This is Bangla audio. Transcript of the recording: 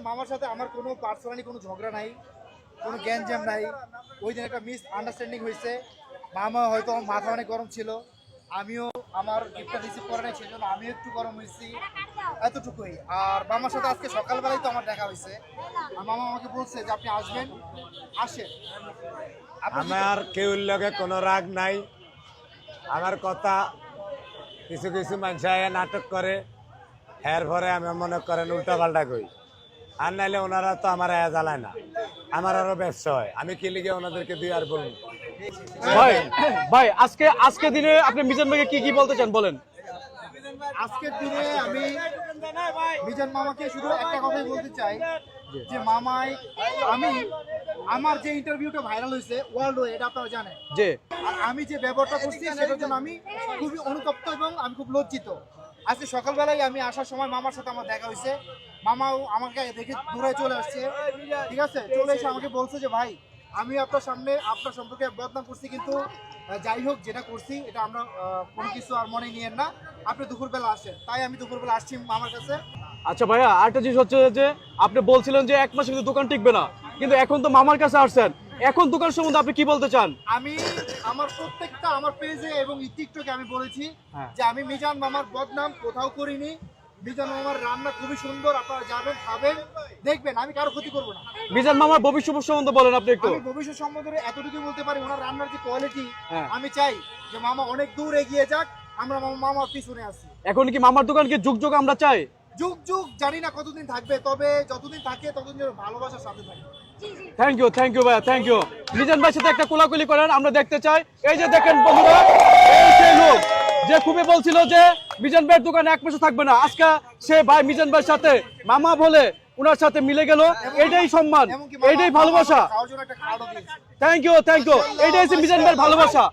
মামার সাথে আমার কোনো পার্সোনালি কোনো ঝগড়া নাই, কোনো গ্যাঞ্জাম নাই। ওই দিন একটা মিস আন্ডারস্ট্যান্ডিং হয়েছে। মামা হয়তো আমার মাথা অনেক গরম ছিল, আমিও আমার গিফটটা রিসিভ করে নাই, সেই জন্য আমিও একটু গরম হয়েছি, এতটুকুই। আর মামার সাথে আজকে সকালবেলায় তো আমার দেখা হয়েছে, আর মামা আমাকে বলছে যে আপনি আসবেন, আসেন। আমার কেউর লগে কোনো রাগ নাই। আমার কথা কিছু কিছু মানুষ নাটক করে, এর পরে আমি মনে করেন উল্টা পাল্টা কই। আর নাইলে ওনারা তো আমার জ্বালায় না, আমার আরো ব্যবসা হয়। আমি কি লিগে ওনাদেরকে দিয়ে আর বলবো? ভাই ভাই আজকে দিনে আপনি মিজান ভাইকে কি বলতে চান বলেন। আজকের দিনে আমি মিজান মামাকে শুধু একটা কথাই বলতে চাই যে মামাই, আমি আমার যে ইন্টারভিউটা ভাইরাল হয়েছে ওয়ার্ল্ড ওয়ে, এটা আপনারা জানেন যে আর আমি যে ব্যবহারটা করছি সেটার জন্য আমি খুবই অনুতপ্ত এবং আমি খুব লজ্জিত। আজকে সকালবেলায় আমি আসার সময় মামার সাথে আমার দেখা হয়েছে, মামাও আমাকে দেখে দূরে চলে আসছে, ঠিক আছে, চলে এসে আমাকে বলছে যে ভাই আমি আপনার সামনে আপনার সম্পর্কে বদনাম করছি, কিন্তু যাই হোক যেটা করছি এটা আমরা কোনো কিছু আর মনে নিয়েন না, আপনি দুপুরবেলা আসেন। তাই আমি দুপুরবেলা আসছি মামার কাছে। আচ্ছা ভাইয়া, আরেকটা জিনিস হচ্ছে যে আপনি বলছিলেন যে 1 মাসের ভিতরে দোকান টিকবে না, কিন্তু এখন তো মামার কাছে আসছেন, এখন দোকান সম্বন্ধে আপনি কি বলতে চান? আমি আমার প্রত্যেকটা আমার পেজে এবং টিকটকে আমি বলেছি যে আমি মিজান মামার বদনাম কোথাও করিনি। মিজান মামার রান্না খুবই সুন্দর, আপনারা যাবেন, খাবেন, দেখবেন, আমি কারো ক্ষতি করবো না। মিজান মামার ভবিষ্যৎ সম্বন্ধে বলেন আপনি একটু। আমি ভবিষ্যৎ সম্বন্ধে এতটুকু বলতে পারি, ওনার রান্নার যে কোয়ালিটি, হ্যাঁ। আমি চাই যে মামা অনেক দূর এগিয়ে যাক, আমরা মামার পিছনে আছি। এখন কি মামার দোকানকে যুগ যুগ আমরা চাই? যুগ যুগ জানি না কতদিন থাকবে, তবে যতদিন থাকে ততদিন যেন ভালোবাসার সাথে থাকে। থ্যাংক ইউ ভাইয়া, থ্যাংক ইউ। মিজান ভাইয়ের সাথে একটা কোলাকুলি করেন, আমরা দেখতে চাই। এই যে দেখেন বন্ধুরা, এই সেই লোক যে খুবই বলছিল যে মিজান ভাইয়ের দোকানে 1 মাসও থাকবে না, আজকে সে ভাই মিজান ভাইয়ের সাথে মামা বলে ওনার সাথে মিলে গেল। এটাই সম্মান, এটাই ভালোবাসা। খাওয়ার জন্য একটা কার্ডও দিয়েছে। থ্যাংক ইউ, এটাই হচ্ছে মিজান ভাইয়ের ভালোবাসা।